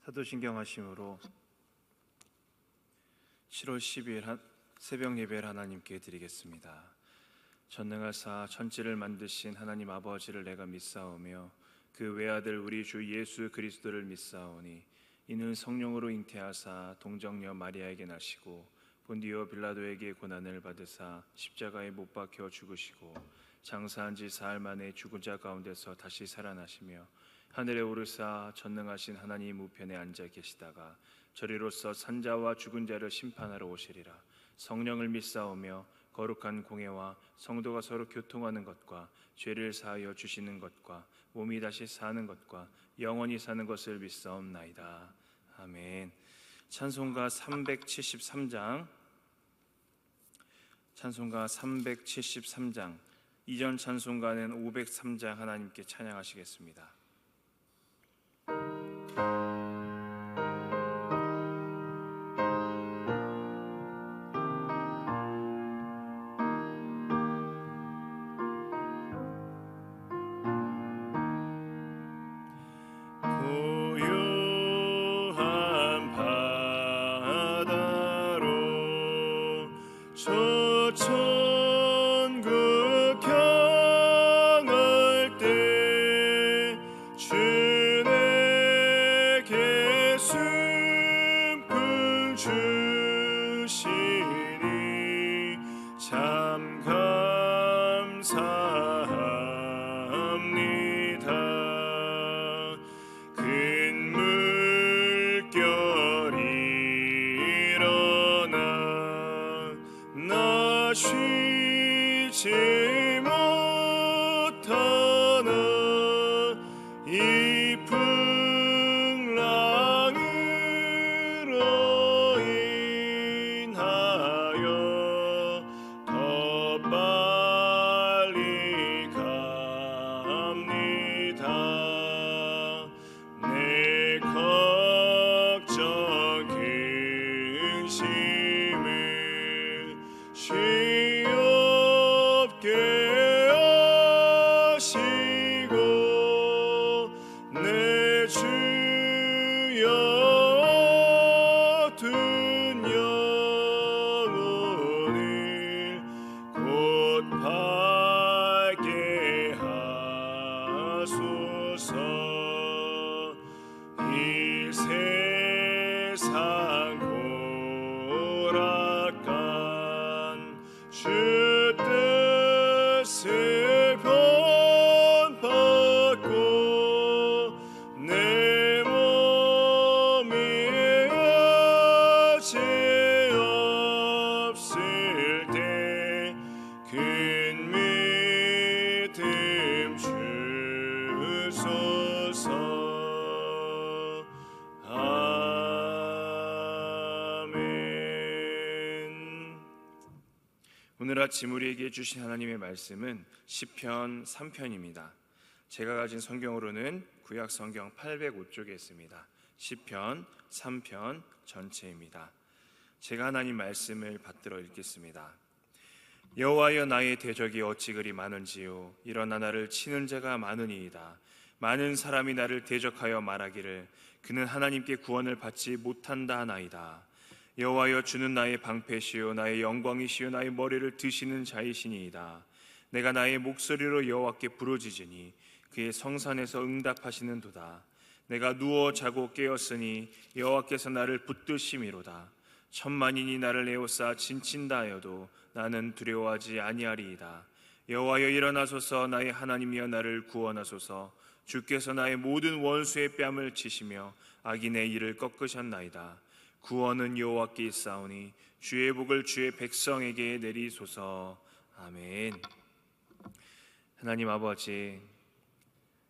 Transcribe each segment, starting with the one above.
사도신경하심으로 7월 10일 새벽 예배를 하나님께 드리겠습니다. 전능하사 천지를 만드신 하나님 아버지를 내가 믿사오며 그 외아들 우리 주 예수 그리스도를 믿사오니 이는 성령으로 잉태하사 동정녀 마리아에게 나시고 본디오 빌라도에게 고난을 받으사 십자가에 못 박혀 죽으시고 장사한 지 사흘 만에 죽은 자 가운데서 다시 살아나시며 하늘에 오르사 전능하신 하나님 우편에 앉아 계시다가 저리로서 산자와 죽은 자를 심판하러 오시리라. 성령을 믿사오며 거룩한 공회와 성도가 서로 교통하는 것과 죄를 사하여 주시는 것과 몸이 다시 사는 것과 영원히 사는 것을 믿사옵나이다. 아멘. 찬송가 373장 이전 찬송가는 503장 하나님께 찬양하시겠습니다. 오늘 아침 우리에게 주신 하나님의 말씀은 시편 3편입니다. 제가 가진 성경으로는 구약 성경 805쪽에 있습니다. 시편 3편 전체입니다. 제가 하나님 말씀을 받들어 읽겠습니다. 여호와여, 나의 대적이 어찌 그리 많은지요. 일어나 나를 치는 자가 많으니이다. 많은 사람이 나를 대적하여 말하기를 그는 하나님께 구원을 받지 못한다 하나이다. 여호와여, 주는 나의 방패시요 나의 영광이시요 나의 머리를 드시는 자이시니이다. 내가 나의 목소리로 여호와께 부르짖으니 그의 성산에서 응답하시는도다. 내가 누워 자고 깨었으니 여호와께서 나를 붙드심이로다. 천만인이 나를 에워싸 진친다 하여도 나는 두려워하지 아니하리이다. 여호와여, 일어나소서. 나의 하나님이여, 나를 구원하소서. 주께서 나의 모든 원수의 뺨을 치시며 악인의 일을 꺾으셨나이다. 구원은 여호와께 있사오니 주의 복을 주의 백성에게 내리소서. 아멘. 하나님 아버지,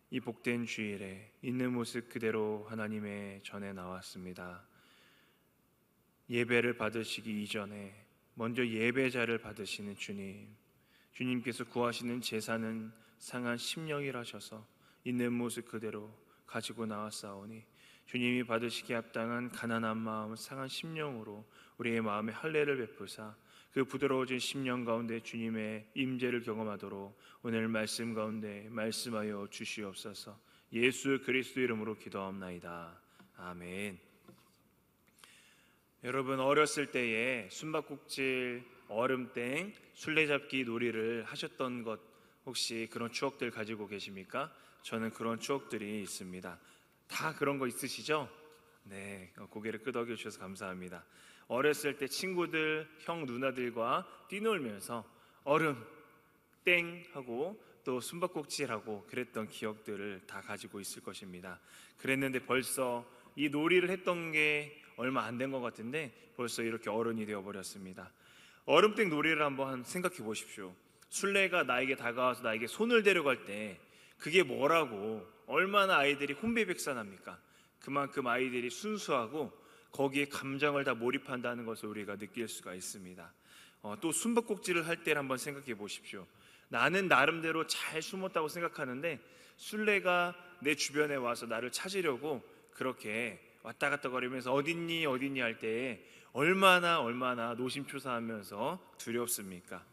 이 복된 주일에 있는 모습 그대로 하나님의 전에 나왔습니다. 예배를 받으시기 이전에 먼저 예배자를 받으시는 주님께서 구하시는 제사는 상한 심령이라셔서 있는 모습 그대로 가지고 나왔사오니 주님이 받으시기에 합당한 가난한 마음, 상한 심령으로 우리의 마음에 할례를 베푸사 그 부드러워진 심령 가운데 주님의 임재를 경험하도록 오늘 말씀 가운데 말씀하여 주시옵소서. 예수 그리스도 이름으로 기도하옵나이다. 아멘. 여러분, 어렸을 때에 숨바꼭질, 얼음땡, 술래잡기 놀이를 하셨던 것 혹시 그런 추억들 가지고 계십니까? 저는 그런 추억들이 있습니다. 다 그런 거 있으시죠? 네, 고개를 끄덕여 주셔서 감사합니다. 어렸을 때 친구들, 형, 누나들과 뛰놀면서 얼음, 땡 하고 또 숨바꼭질하고 그랬던 기억들을 다 가지고 있을 것입니다. 그랬는데 벌써 이 놀이를 했던 게 얼마 안 된 것 같은데 벌써 이렇게 어른이 되어버렸습니다. 얼음땡 놀이를 한번 생각해 보십시오. 술래가 나에게 다가와서 나에게 손을 데려갈 때 그게 뭐라고 얼마나 아이들이 혼비백산합니까? 그만큼 아이들이 순수하고 거기에 감정을 다 몰입한다는 것을 우리가 느낄 수가 있습니다. 또 숨바꼭질을 할 때를 한번 생각해 보십시오. 나는 나름대로 잘 숨었다고 생각하는데 술래가 내 주변에 와서 나를 찾으려고 그렇게 왔다 갔다 거리면서 어딨니 어딨니 할 때 얼마나 노심초사하면서 두렵습니까?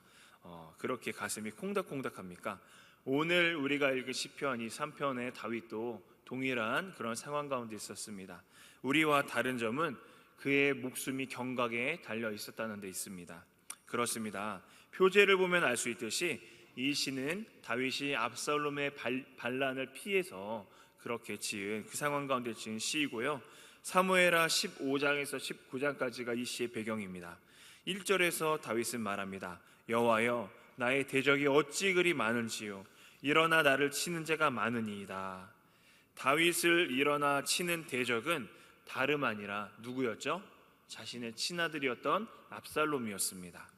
그렇게 가슴이 콩닥콩닥합니까? 오늘 우리가 읽은 시편 이 3편의 다윗도 동일한 그런 상황 가운데 있었습니다. 우리와 다른 점은 그의 목숨이 경각에 달려 있었다는 데 있습니다. 그렇습니다. 표제를 보면 알 수 있듯이 이 시는 다윗이 압살롬의 반란을 피해서 그렇게 지은 그 상황 가운데 지은 시이고요. 사무엘하 15장에서 19장까지가 이 시의 배경입니다. 1절에서 다윗은 말합니다. 여호와여, 나의 대적이 어찌 그리 많은지요. 일어나 나를 치는 자가 많으니이다. 다윗을 일어나 치는 대적은 다름 아니라 누구였죠? 자신의 친아들이었던 압살롬이었습니다.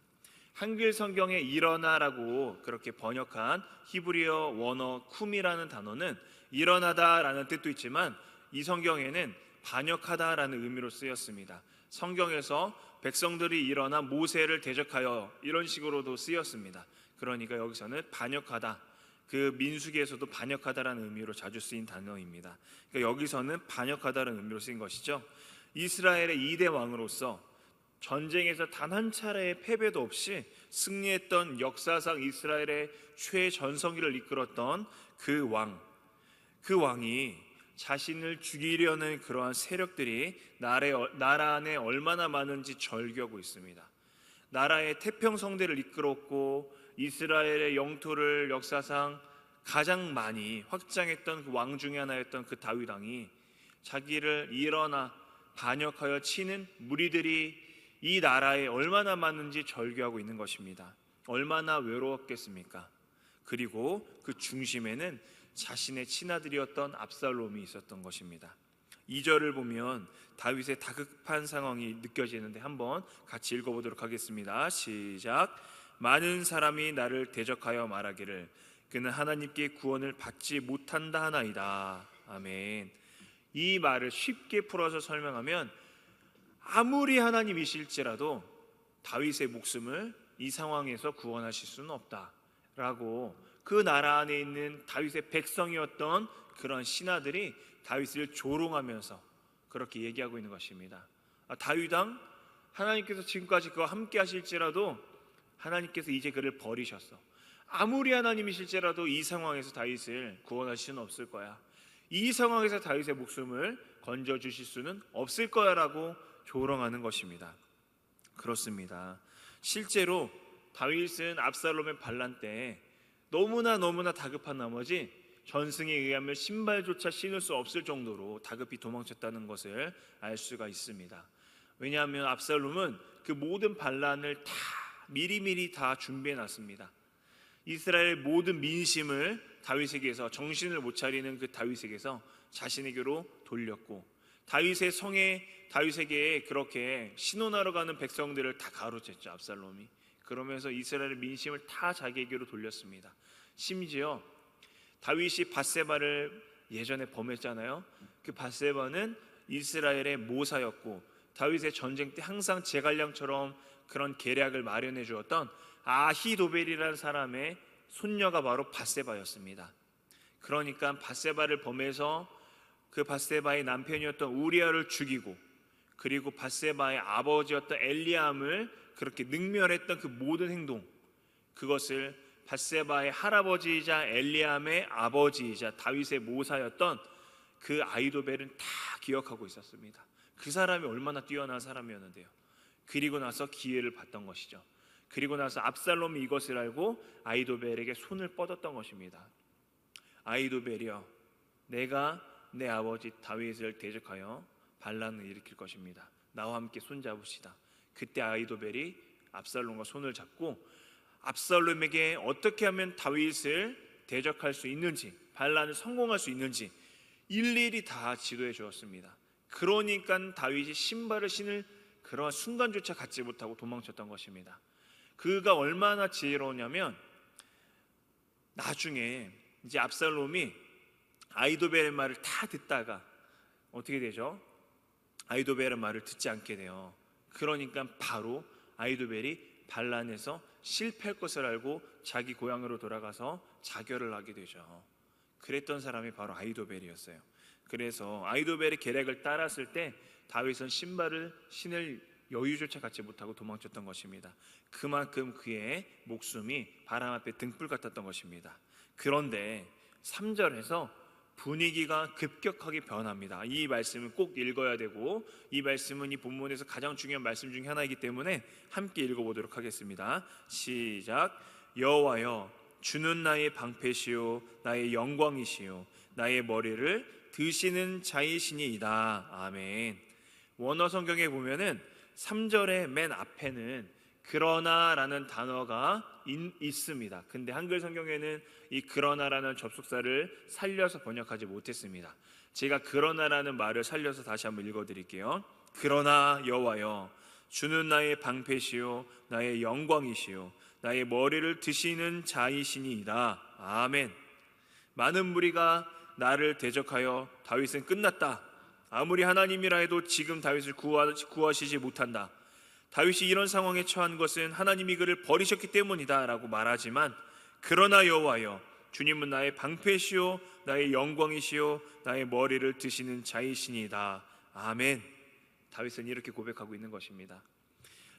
한글 성경에 일어나라고 그렇게 번역한 히브리어 원어 쿰이라는 단어는 일어나다라는 뜻도 있지만 이 성경에는 반역하다라는 의미로 쓰였습니다. 성경에서 백성들이 일어나 모세를 대적하여 이런 식으로도 쓰였습니다. 그러니까 여기서는 반역하다, 그 민수기에서도 반역하다라는 의미로 자주 쓰인 단어입니다. 그러니까 여기서는 반역하다라는 의미로 쓰인 것이죠. 이스라엘의 2대 왕으로서 전쟁에서 단 한 차례의 패배도 없이 승리했던 역사상 이스라엘의 최전성기를 이끌었던 그 왕이 자신을 죽이려는 그러한 세력들이 나라 안에 얼마나 많은지 절규하고 있습니다. 나라의 태평성대를 이끌었고 이스라엘의 영토를 역사상 가장 많이 확장했던 그 왕 중에 하나였던 그 다윗 왕이 자기를 일어나 반역하여 치는 무리들이 이 나라에 얼마나 많은지 절규하고 있는 것입니다. 얼마나 외로웠겠습니까? 그리고 그 중심에는 자신의 친아들이었던 압살롬이 있었던 것입니다. 2절을 보면 다윗의 다급한 상황이 느껴지는데 한번 같이 읽어보도록 하겠습니다. 시작. 많은 사람이 나를 대적하여 말하기를 그는 하나님께 구원을 받지 못한다 하나이다. 아멘. 이 말을 쉽게 풀어서 설명하면 아무리 하나님이실지라도 다윗의 목숨을 이 상황에서 구원하실 수는 없다라고 그 나라 안에 있는 다윗의 백성이었던 그런 신하들이 다윗을 조롱하면서 그렇게 얘기하고 있는 것입니다. 다윗 왕, 하나님께서 지금까지 그와 함께 하실지라도 하나님께서 이제 그를 버리셨어. 아무리 하나님이실지라도 이 상황에서 다윗을 구원하실 수는 없을 거야. 이 상황에서 다윗의 목숨을 건져주실 수는 없을 거야 라고 조롱하는 것입니다. 그렇습니다. 실제로 다윗은 압살롬의 반란 때 너무나 다급한 나머지 전승에 의하면 신발조차 신을 수 없을 정도로 다급히 도망쳤다는 것을 알 수가 있습니다. 왜냐하면 압살롬은 그 모든 반란을 다 미리미리 다 준비해 놨습니다. 이스라엘 모든 민심을 다윗에게서, 정신을 못 차리는 그 다윗에게서 자신에게로 돌렸고, 다윗의 성에 다윗에게 그렇게 신원하러 가는 백성들을 다 가로챘죠, 압살롬이. 그러면서 이스라엘의 민심을 다 자기에게로 돌렸습니다. 심지어 다윗이 밧세바를 예전에 범했잖아요. 그 밧세바는 이스라엘의 모사였고 다윗의 전쟁 때 항상 제갈량처럼 그런 계략을 마련해 주었던 아히도벨이라는 사람의 손녀가 바로 밧세바였습니다. 그러니까 밧세바를 범해서 그 밧세바의 남편이었던 우리아를 죽이고, 그리고 밧세바의 아버지였던 엘리암을 그렇게 능멸했던 그 모든 행동, 그것을 밧세바의 할아버지이자 엘리암의 아버지이자 다윗의 모사였던 그 아히도벨은 다 기억하고 있었습니다. 그 사람이 얼마나 뛰어난 사람이었는데요. 그리고 나서 기회를 봤던 것이죠. 그리고 나서 압살롬이 이것을 알고 아히도벨에게 손을 뻗었던 것입니다. 아히도벨이여, 내가 내 아버지 다윗을 대적하여 반란을 일으킬 것입니다. 나와 함께 손잡으시다. 그때 아히도벨이 압살롬과 손을 잡고 압살롬에게 어떻게 하면 다윗을 대적할 수 있는지, 반란을 성공할 수 있는지 일일이 다 지도해 주었습니다. 그러니까 다윗이 신발을 신을 그러한 순간조차 갖지 못하고 도망쳤던 것입니다. 그가 얼마나 지혜로우냐면 나중에 이제 압살롬이 아히도벨의 말을 다 듣다가 어떻게 되죠? 아히도벨의 말을 듣지 않게 돼요. 그러니까 바로 아히도벨이 반란에서 실패할 것을 알고 자기 고향으로 돌아가서 자결을 하게 되죠. 그랬던 사람이 바로 아히도벨이었어요. 그래서 아히도벨의 계략을 따랐을 때 다윗은 신발을 신을 여유조차 갖지 못하고 도망쳤던 것입니다. 그만큼 그의 목숨이 바람 앞에 등불 같았던 것입니다. 그런데 3절에서 분위기가 급격하게 변합니다. 이 말씀은 꼭 읽어야 되고 이 말씀은 이 본문에서 가장 중요한 말씀 중에 하나이기 때문에 함께 읽어보도록 하겠습니다. 시작. 여호와여, 주는 나의 방패시요 나의 영광이시요 나의 머리를 드시는 자이시니이다. 아멘. 원어 성경에 보면은 3절의 맨 앞에는 그러나라는 단어가 있습니다. 근데 한글 성경에는 이 그러나라는 접속사를 살려서 번역하지 못했습니다. 제가 그러나라는 말을 살려서 다시 한번 읽어드릴게요. 그러나 여호와여, 주는 나의 방패시요 나의 영광이시요 나의 머리를 드시는 자이시니이다. 아멘. 많은 무리가 나를 대적하여 다윗은 끝났다. 아무리 하나님이라 해도 지금 다윗을 구하시지 못한다. 다윗이 이런 상황에 처한 것은 하나님이 그를 버리셨기 때문이다 라고 말하지만 그러나 여호와여, 주님은 나의 방패시요 나의 영광이시요 나의 머리를 드시는 자이시니이다. 아멘. 다윗은 이렇게 고백하고 있는 것입니다.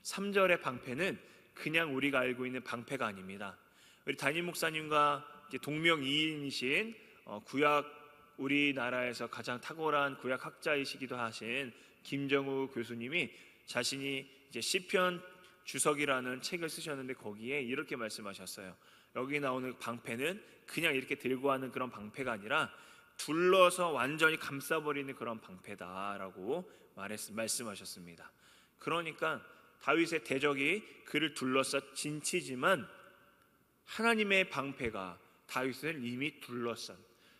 3절의 방패는 그냥 우리가 알고 있는 방패가 아닙니다. 우리 담임 목사님과 동명이인이신 구약 우리나라에서 가장 탁월한 구약 학자이시기도 하신 김정우 교수님이 자신이 이제 시편 주석이라는 책을 쓰셨는데 거기에 이렇게 말씀하셨어요. 여기 나오는 방패는 그냥 이렇게 들고 하는 그런 방패가 아니라 둘러서 완전히 감싸버리는 그런 방패다라고 말씀하셨습니다. 그러니까 다윗의 대적이 그를 둘러싸 진치지만 하나님의 방패가 다윗을 이미 둘러싼,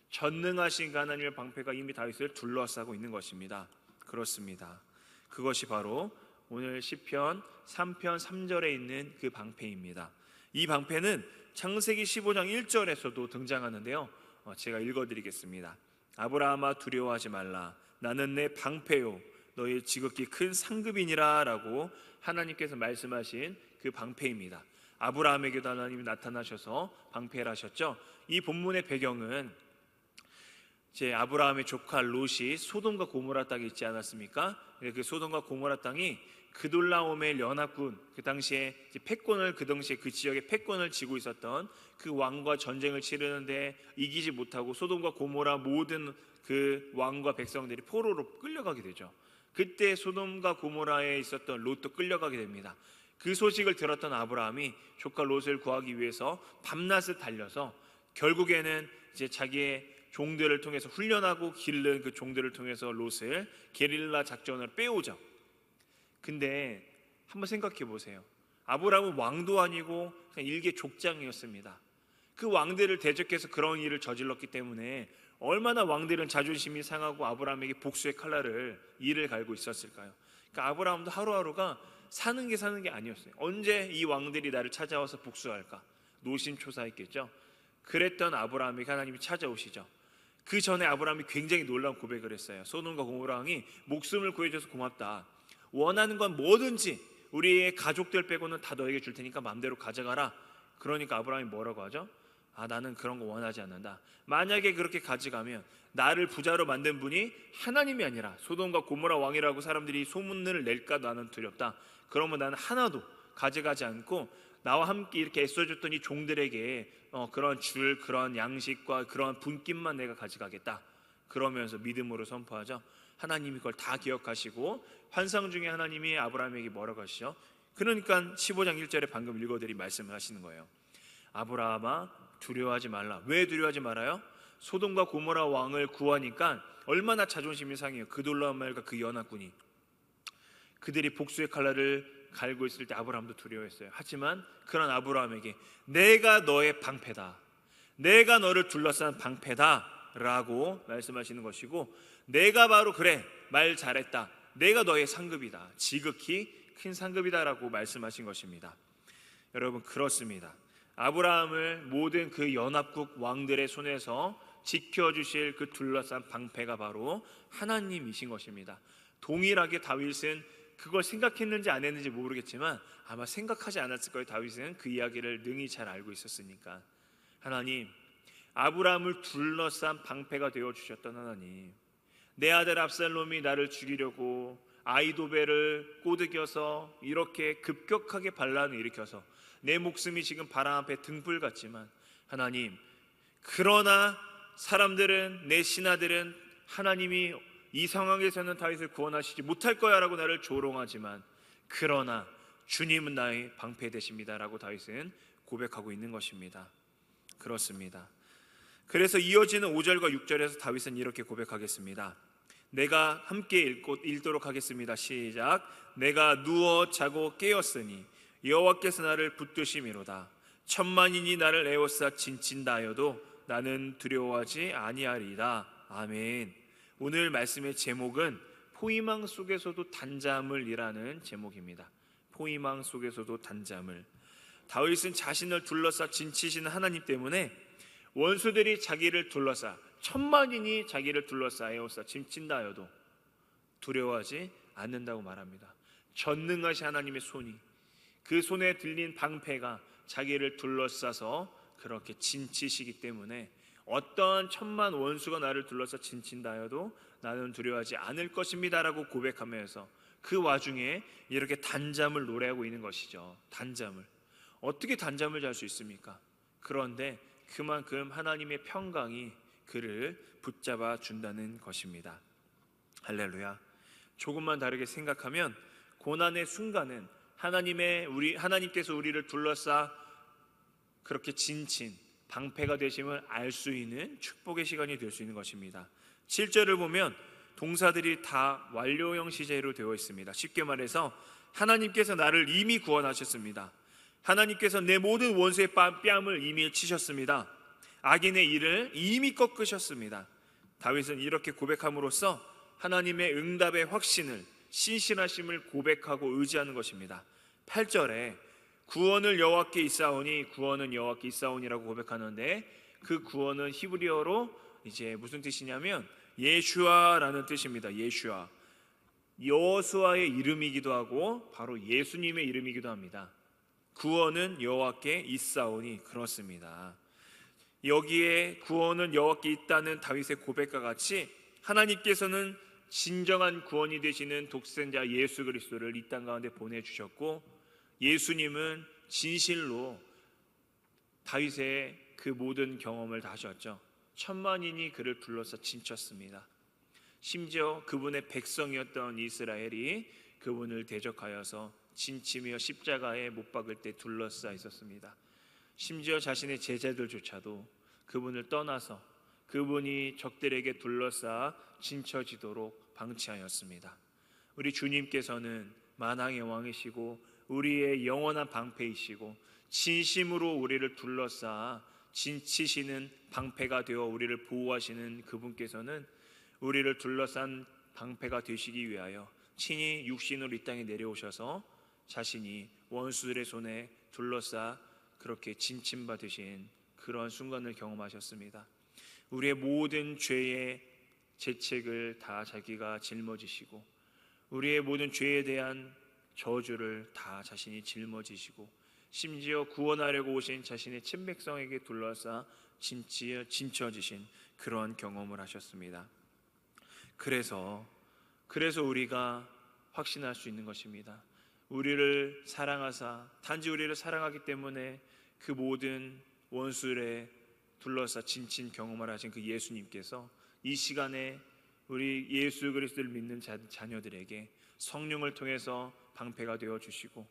전능하신 하나님의 방패가 이미 다윗을 둘러싸고 있는 것입니다. 그렇습니다. 그것이 바로 오늘 시편 3편 3절에 있는 그 방패입니다. 이 방패는 창세기 15장 1절에서도 등장하는데요. 제가 읽어드리겠습니다. 아브라함아, 두려워하지 말라. 나는 내 방패요 너의 지극히 큰 상급이니라 라고 하나님께서 말씀하신 그 방패입니다. 아브라함에게도 하나님이 나타나셔서 방패를 하셨죠. 이 본문의 배경은 제 아브라함의 조카 롯이 소돔과 고모라 땅에 있지 않았습니까? 그 소돔과 고모라 땅이 그돌라오멜 연합군, 그 당시에 패권을, 그 당시에 그 지역의 패권을 쥐고 있었던 그 왕과 전쟁을 치르는데 이기지 못하고 소돔과 고모라 모든 그 왕과 백성들이 포로로 끌려가게 되죠. 그때 소돔과 고모라에 있었던 롯도 끌려가게 됩니다. 그 소식을 들었던 아브라함이 조카 롯을 구하기 위해서 밤낮을 달려서 결국에는 이제 자기의 종들을 통해서 훈련하고 기른 그 종들을 통해서 롯을 게릴라 작전을 빼오죠. 근데 한번 생각해 보세요. 아브라함은 왕도 아니고 그냥 일개 족장이었습니다. 그 왕들을 대적해서 그런 일을 저질렀기 때문에 얼마나 왕들은 자존심이 상하고 아브라함에게 복수의 칼날을 이를 갈고 있었을까요? 그러니까 아브라함도 하루하루가 사는 게 아니었어요. 언제 이 왕들이 나를 찾아와서 복수할까? 노심초사했겠죠. 그랬던 아브라함에게 하나님이 찾아오시죠. 그 전에 아브라함이 굉장히 놀라운 고백을 했어요. 소돔과 고모라 왕이 목숨을 구해줘서 고맙다. 원하는 건 뭐든지 우리의 가족들 빼고는 다 너에게 줄 테니까 마음대로 가져가라. 그러니까 아브라함이 뭐라고 하죠? 나는 그런 거 원하지 않는다. 만약에 그렇게 가져가면 나를 부자로 만든 분이 하나님이 아니라 소돔과 고모라 왕이라고 사람들이 소문을 낼까 나는 두렵다. 그러면 나는 하나도 가져가지 않고 나와 함께 이렇게 애써줬던 이 종들에게 그런 양식과 그런 분깃만 내가 가져가겠다. 그러면서 믿음으로 선포하죠. 하나님이 그걸 다 기억하시고 환상 중에 하나님이 아브라함에게 뭐라고 하시죠? 그러니까 15장 1절에 방금 읽어드린 말씀을 하시는 거예요. 아브라함아 두려워하지 말라. 왜 두려워하지 말아요? 소돔과 고모라 왕을 구하니까 얼마나 자존심이 상해요. 그돌라오멜과 그 연합군이 그들이 복수의 칼날을 갈고 있을 때 아브라함도 두려워했어요. 하지만 그런 아브라함에게 내가 너의 방패다, 내가 너를 둘러싼 방패다 라고 말씀하시는 것이고, 내가 바로 그래, 말 잘했다, 내가 너의 상급이다, 지극히 큰 상급이다 라고 말씀하신 것입니다. 여러분, 그렇습니다. 아브라함을 모든 그 연합국 왕들의 손에서 지켜주실 그 둘러싼 방패가 바로 하나님이신 것입니다. 동일하게 다윗은 그걸 생각했는지 안 했는지 모르겠지만 아마 생각하지 않았을 거예요. 다윗은 그 이야기를 능히 잘 알고 있었으니까. 하나님, 아브라함을 둘러싼 방패가 되어주셨던 하나님, 내 아들 압살롬이 나를 죽이려고 아이도벨을 꼬드겨서 이렇게 급격하게 반란을 일으켜서 내 목숨이 지금 바람 앞에 등불 같지만, 하나님, 그러나 사람들은, 내 신하들은 하나님이 이 상황에서는 다윗을 구원하시지 못할 거야 라고 나를 조롱하지만, 그러나 주님은 나의 방패 되십니다 라고 다윗은 고백하고 있는 것입니다. 그렇습니다. 그래서 이어지는 5절과 6절에서 다윗은 이렇게 고백하겠습니다. 내가 함께 읽도록 하겠습니다. 시작. 내가 누워 자고 깨었으니 여호와께서 나를 붙드심이로다. 천만인이 나를 에워싸 진친다 하여도 나는 두려워하지 아니하리이다. 아멘. 오늘 말씀의 제목은 포위망 속에서도 단잠을이라는 제목입니다. 포위망 속에서도 단잠을. 다윗은 자신을 둘러싸 진치시는 하나님 때문에 원수들이 자기를 둘러싸, 천만인이 자기를 둘러싸 에워싸 진친다 하여도 두려워하지 않는다고 말합니다. 전능하신 하나님의 손이, 그 손에 들린 방패가 자기를 둘러싸서 그렇게 진치시기 때문에 어떠한 천만 원수가 나를 둘러싸 진친다 하여도 나는 두려워하지 않을 것입니다 라고 고백하면서 그 와중에 이렇게 단잠을 노래하고 있는 것이죠. 단잠을. 어떻게 단잠을 잘 수 있습니까? 그런데 그만큼 하나님의 평강이 그를 붙잡아 준다는 것입니다. 할렐루야. 조금만 다르게 생각하면 고난의 순간은 하나님께서 우리를 둘러싸 그렇게 진친 방패가 되심을 알 수 있는 축복의 시간이 될 수 있는 것입니다. 7절을 보면 동사들이 다 완료형 시제로 되어 있습니다. 쉽게 말해서 하나님께서 나를 이미 구원하셨습니다. 하나님께서 내 모든 원수의 뺨을 이미 치셨습니다. 악인의 일을 이미 꺾으셨습니다. 다윗은 이렇게 고백함으로써 하나님의 응답의 확신을, 신실하심을 고백하고 의지하는 것입니다. 8절에 구원을 여호와께 있사오니, 구원은 여호와께 있사오니라고 고백하는데 그 구원은 히브리어로 이제 무슨 뜻이냐면 예슈아라는 뜻입니다. 예슈아. 여호수아의 이름이기도 하고 바로 예수님의 이름이기도 합니다. 구원은 여호와께 있사오니, 그렇습니다. 여기에 구원은 여호와께 있다는 다윗의 고백과 같이 하나님께서는 진정한 구원이 되시는 독생자 예수 그리스도를 이 땅 가운데 보내주셨고, 예수님은 진실로 다윗의 그 모든 경험을 다 하셨죠. 천만인이 그를 둘러싸 진쳤습니다. 심지어 그분의 백성이었던 이스라엘이 그분을 대적하여서 진치며 십자가에 못 박을 때 둘러싸 있었습니다. 심지어 자신의 제자들조차도 그분을 떠나서 그분이 적들에게 둘러싸 진쳐지도록 방치하였습니다. 우리 주님께서는 만왕의 왕이시고 우리의 영원한 방패이시고 진심으로 우리를 둘러싸 진치시는 방패가 되어 우리를 보호하시는 그분께서는 우리를 둘러싼 방패가 되시기 위하여 친히 육신으로 이 땅에 내려오셔서 자신이 원수들의 손에 둘러싸 그렇게 진침받으신 그런 순간을 경험하셨습니다. 우리의 모든 죄의 죄책을 다 자기가 짊어지시고 우리의 모든 죄에 대한 저주를 다 자신이 짊어지시고 심지어 구원하려고 오신 자신의 친백성에게 둘러싸 진쳐지신 그런 경험을 하셨습니다. 그래서 우리가 확신할 수 있는 것입니다. 우리를 사랑하사, 단지 우리를 사랑하기 때문에 그 모든 원수를 둘러싸 진친 경험을 하신 그 예수님께서 이 시간에 우리 예수 그리스도를 믿는 자녀들에게 성령을 통해서 방패가 되어 주시고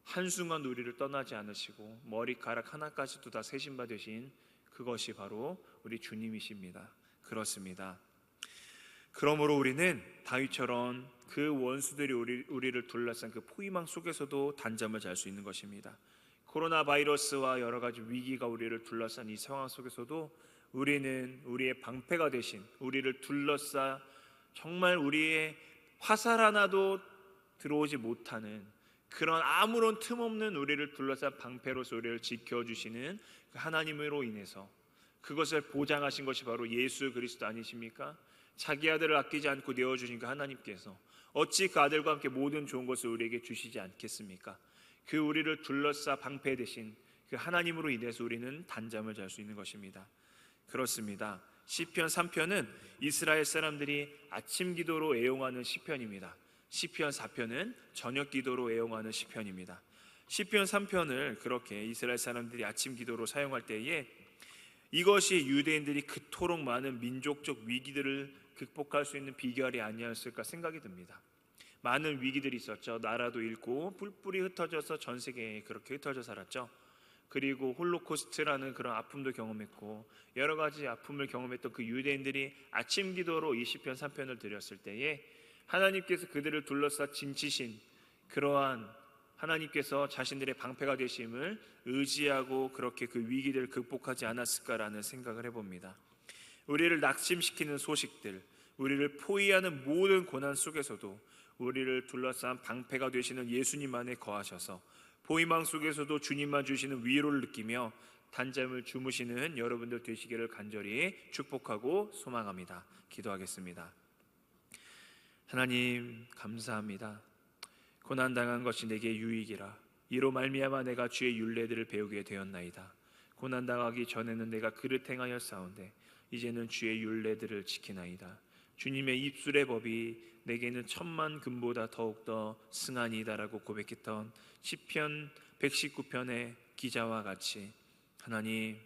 한순간 우리를 떠나지 않으시고 머리카락 하나까지도 다 세심바 되신 그것이 바로 우리 주님이십니다. 그렇습니다. 그러므로 우리는 다윗처럼 그 원수들이 우리를 둘러싼 그 포위망 속에서도 단잠을 잘 수 있는 것입니다. 코로나 바이러스와 여러 가지 위기가 우리를 둘러싼 이 상황 속에서도 우리는 우리의 방패가 되신, 우리를 둘러싸 정말 우리의 화살 하나도 들어오지 못하는 그런 아무런 틈 없는 우리를 둘러싼 방패로서 우리를 지켜주시는 그 하나님으로 인해서 그것을 보장하신 것이 바로 예수 그리스도 아니십니까? 자기 아들을 아끼지 않고 내어주신 그 하나님께서 어찌 그 아들과 함께 모든 좋은 것을 우리에게 주시지 않겠습니까? 그 우리를 둘러싸 방패 되신 그 하나님으로 인해서 우리는 단잠을 잘 수 있는 것입니다. 그렇습니다. 시편 3편은 이스라엘 사람들이 아침 기도로 애용하는 시편입니다. 시편 4편은 저녁 기도로 애용하는 시편입니다. 시편 3편을 그렇게 이스라엘 사람들이 아침 기도로 사용할 때에 이것이 유대인들이 그토록 많은 민족적 위기들을 극복할 수 있는 비결이 아니었을까 생각이 듭니다. 많은 위기들이 있었죠. 나라도 잃고 뿔뿔이 흩어져서 전 세계에 그렇게 흩어져 살았죠. 그리고 홀로코스트라는 그런 아픔도 경험했고 여러 가지 아픔을 경험했던 그 유대인들이 아침 기도로 이 시편 3편을 드렸을 때에 하나님께서 그들을 둘러싸 진치신 그러한 하나님께서 자신들의 방패가 되심을 의지하고 그렇게 그 위기들을 극복하지 않았을까라는 생각을 해봅니다. 우리를 낙심시키는 소식들, 우리를 포위하는 모든 고난 속에서도 우리를 둘러싼 방패가 되시는 예수님 안에 거하셔서 포위망 속에서도 주님만 주시는 위로를 느끼며 단잠을 주무시는 여러분들 되시기를 간절히 축복하고 소망합니다. 기도하겠습니다. 하나님 감사합니다. 고난당한 것이 내게 유익이라. 이로 말미암아 내가 주의 율례들을 배우게 되었나이다. 고난당하기 전에는 내가 그릇 행하여 싸운데 이제는 주의 율례들을 지키나이다. 주님의 입술의 법이 내게는 천만 금보다 더욱더 승하니이다라고 고백했던 시편 119편의 기자와 같이 하나님,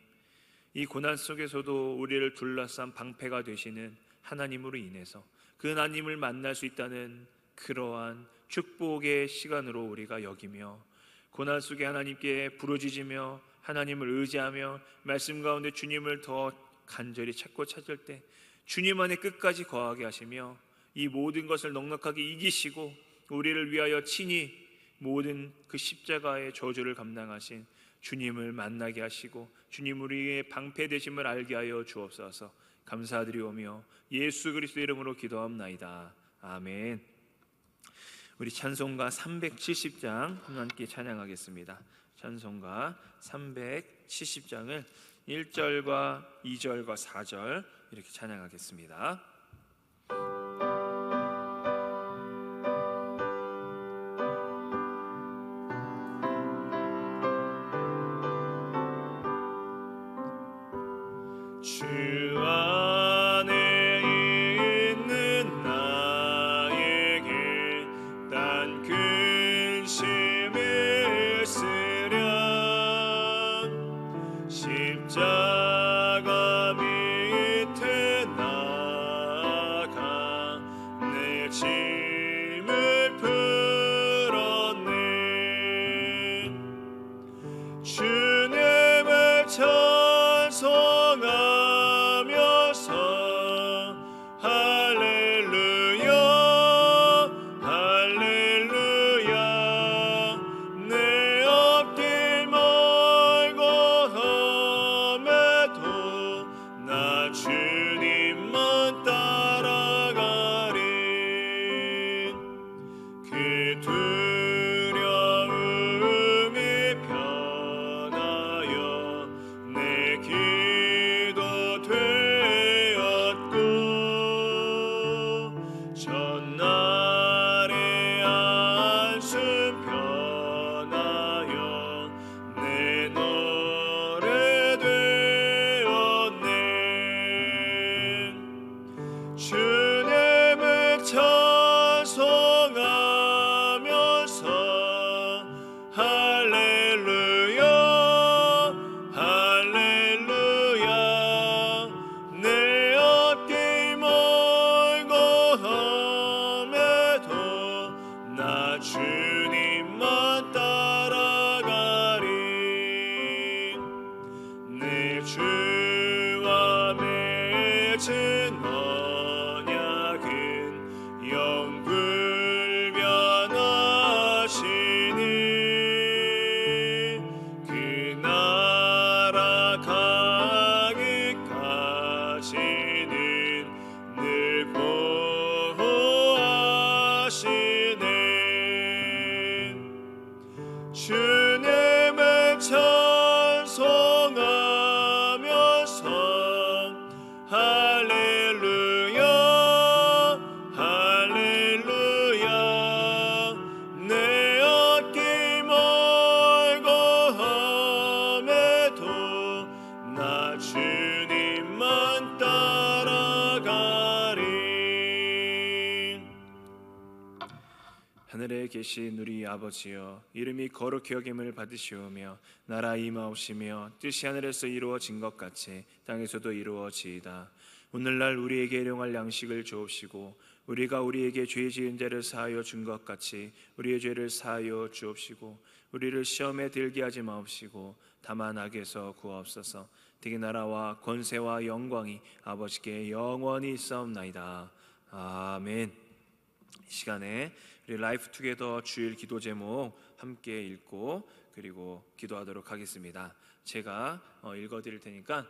이 고난 속에서도 우리를 둘러싼 방패가 되시는 하나님으로 인해서 그 하나님을 만날 수 있다는 그러한 축복의 시간으로 우리가 여기며 고난 속에 하나님께 부르짖으며 하나님을 의지하며 말씀 가운데 주님을 더 간절히 찾고 찾을 때 주님 안에 끝까지 거하게 하시며 이 모든 것을 넉넉하게 이기시고 우리를 위하여 친히 모든 그 십자가의 저주를 감당하신 주님을 만나게 하시고 주님 우리의 방패 되심을 알게 하여 주옵소서. 감사드리오며 예수 그리스도 이름으로 기도합나이다. 아멘. 우리 찬송가 370장 함께 찬양하겠습니다. 찬송가 370장을 1절과 2절과 4절 이렇게 찬양하겠습니다. 십자가 밑에 나가 내 짐을 풀었네. 주님을 찬송하면서 할렐루야 할렐루야 내 앞길 멀고 험해도 나 주님만 따라가리. 하늘에 계신 우리 아버지여, 이름이 거룩히 여김을 받으시오며 나라 임하옵시며 뜻이 하늘에서 이루어진 것 같이 땅에서도 이루어지이다. 오늘날 우리에게 일용할 양식을 주옵시고 우리가 우리에게 죄 지은 자를 사하여 준 것 같이 우리의 죄를 사하여 주옵시고 우리를 시험에 들게 하지 마옵시고 다만 악에서 구하옵소서. 되게 나라와 권세와 영광이 아버지께 영원히 있사옵나이다. 아멘. 이 시간에 우리 라이프 투게더 주일 기도 제목 함께 읽고 그리고 기도하도록 하겠습니다. 제가 읽어드릴 테니까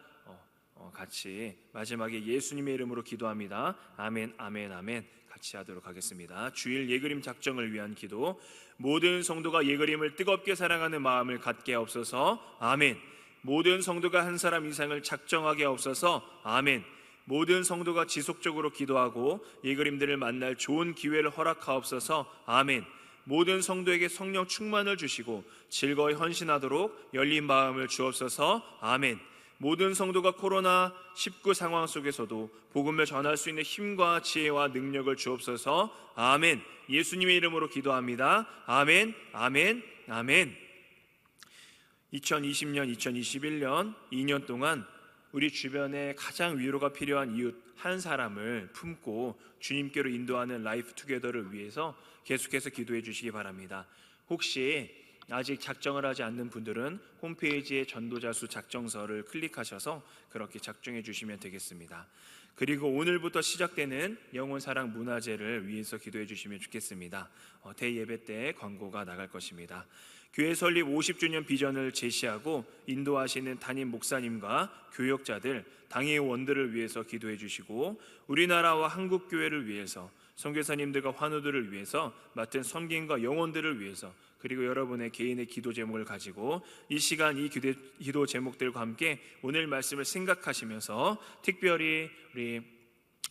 같이 마지막에 예수님의 이름으로 기도합니다. 아멘 아멘 아멘 같이 하도록 하겠습니다. 주일 예그림 작정을 위한 기도. 모든 성도가 예그림을 뜨겁게 사랑하는 마음을 갖게 하옵소서. 아멘. 모든 성도가 한 사람 이상을 작정하게 하옵소서. 아멘. 모든 성도가 지속적으로 기도하고 예그림들을 만날 좋은 기회를 허락하옵소서. 아멘. 모든 성도에게 성령 충만을 주시고 즐거이 헌신하도록 열린 마음을 주옵소서. 아멘. 모든 성도가 코로나19 상황 속에서도 복음을 전할 수 있는 힘과 지혜와 능력을 주옵소서. 아멘. 예수님의 이름으로 기도합니다. 아멘 아멘 아멘. 2020년 2021년 2년 동안 우리 주변에 가장 위로가 필요한 이웃 한 사람을 품고 주님께로 인도하는 라이프 투게더를 위해서 계속해서 기도해 주시기 바랍니다. 혹시 아직 작정을 하지 않는 분들은 홈페이지에 전도자 수 작정서를 클릭하셔서 그렇게 작정해 주시면 되겠습니다. 그리고 오늘부터 시작되는 영혼사랑 문화제를 위해서 기도해 주시면 좋겠습니다. 대예배 때 광고가 나갈 것입니다. 교회 설립 50주년 비전을 제시하고 인도하시는 담임 목사님과 교역자들, 당의 원들을 위해서 기도해 주시고 우리나라와 한국교회를 위해서 선교사님들과 환우들을 위해서 맡은 섬김과 영혼들을 위해서 그리고 여러분의 개인의 기도 제목을 가지고 이 시간 이 기도 제목들과 함께 오늘 말씀을 생각하시면서 특별히 우리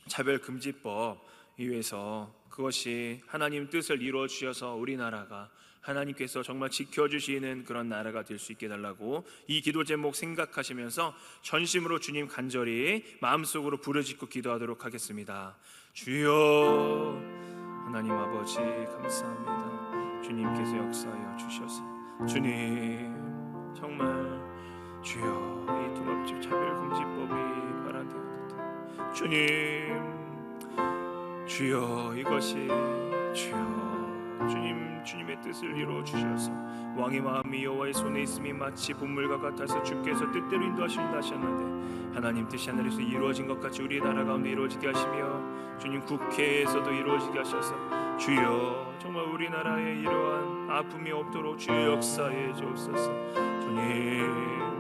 차별금지법 위해서 그것이 하나님 뜻을 이루어 주셔서 우리나라가 하나님께서 정말 지켜주시는 그런 나라가 될 수 있게 해달라고 이 기도 제목 생각하시면서 전심으로 주님 간절히 마음속으로 부르짖고 기도하도록 하겠습니다. 주여 하나님 아버지 감사합니다. 주님께서 역사하여 주셔서 주님 정말 주여 이 통합집 차별금지법이 발안되었다. 주여 이것이 주여 주님의 뜻을 이루어 주셔서 왕의 마음이 여호와의 손에 있음이 마치 분물과 같아서 주께서 뜻대로 인도하신다 하셨는데 하나님 뜻이 하늘에서 이루어진 것 같이 우리 나라 가운데 이루어지게 하시며 주님 국회에서도 이루어지게 하셔서 주여 정말 우리나라에 이러한 아픔이 없도록 주여 역사해 주옵소서.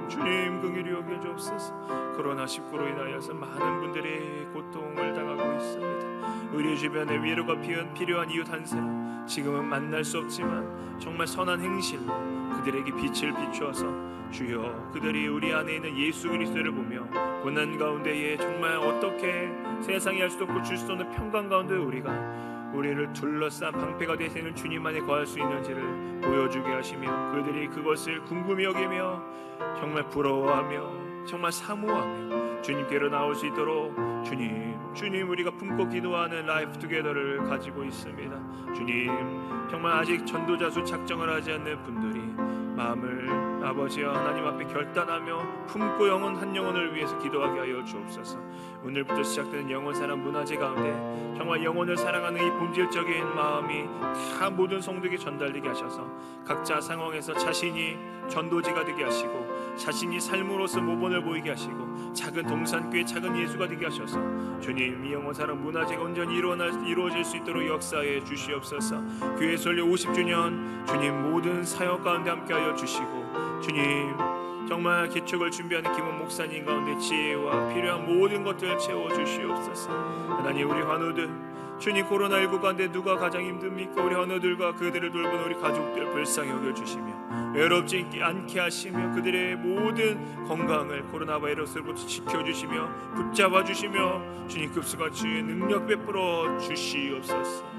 주님 긍휼히 여겨 주옵소서. 코로나19로 인하여서 많은 분들이 고통을 당하고 있습니다. 우리 주변에 위로가 필요한 이웃 한 사람 지금은 만날 수 없지만 정말 선한 행실로 그들에게 빛을 비추어서 주여 그들이 우리 안에 있는 예수 그리스도를 보며 고난 가운데에 정말 어떻게 세상이 할 수도 없고 줄 수 없는 평강 가운데 우리를 둘러싼 방패가 되시는 주님 안에 거할 수 있는지를 보여주게 하시며 그들이 그것을 궁금히 여기며 정말 부러워하며 정말 사모하며 주님께로 나올 수 있도록 주님 우리가 품고 기도하는 라이프 투게더를 가지고 있습니다. 주님 정말 아직 전도자 수 작정을 하지 않는 분들이 마음을 아버지와 하나님 앞에 결단하며 품고 영혼 한 영혼을 위해서 기도하게 하여 주옵소서. 오늘부터 시작되는 영혼사랑 문화제 가운데 정말 영혼을 사랑하는 이 본질적인 마음이 다 모든 성도에게 전달되게 하셔서 각자 상황에서 자신이 전도지가 되게 하시고 자신이 삶으로서 모범을 보이게 하시고 작은 동산교회 작은 예수가 되게 하셔서 주님 이 영혼사랑 문화제가 온전히 이루어질 수 있도록 역사해 주시옵소서. 교회 설립 50주년 주님 모든 사역 가운데 함께하여 주시고 주님 정말 개척을 준비하는 김원 목사님 가운데 지혜와 필요한 모든 것들을 채워주시옵소서. 하나님 우리 환우들 주님 코로나19 가운데 누가 가장 힘듭니까? 우리 환우들과 그들을 돌보는 우리 가족들 불쌍히 여겨주시며 외롭지 않게 하시며 그들의 모든 건강을 코로나 바이러스로부터 지켜주시며 붙잡아 주시며 주님 급수가 주의 능력 베풀어 주시옵소서.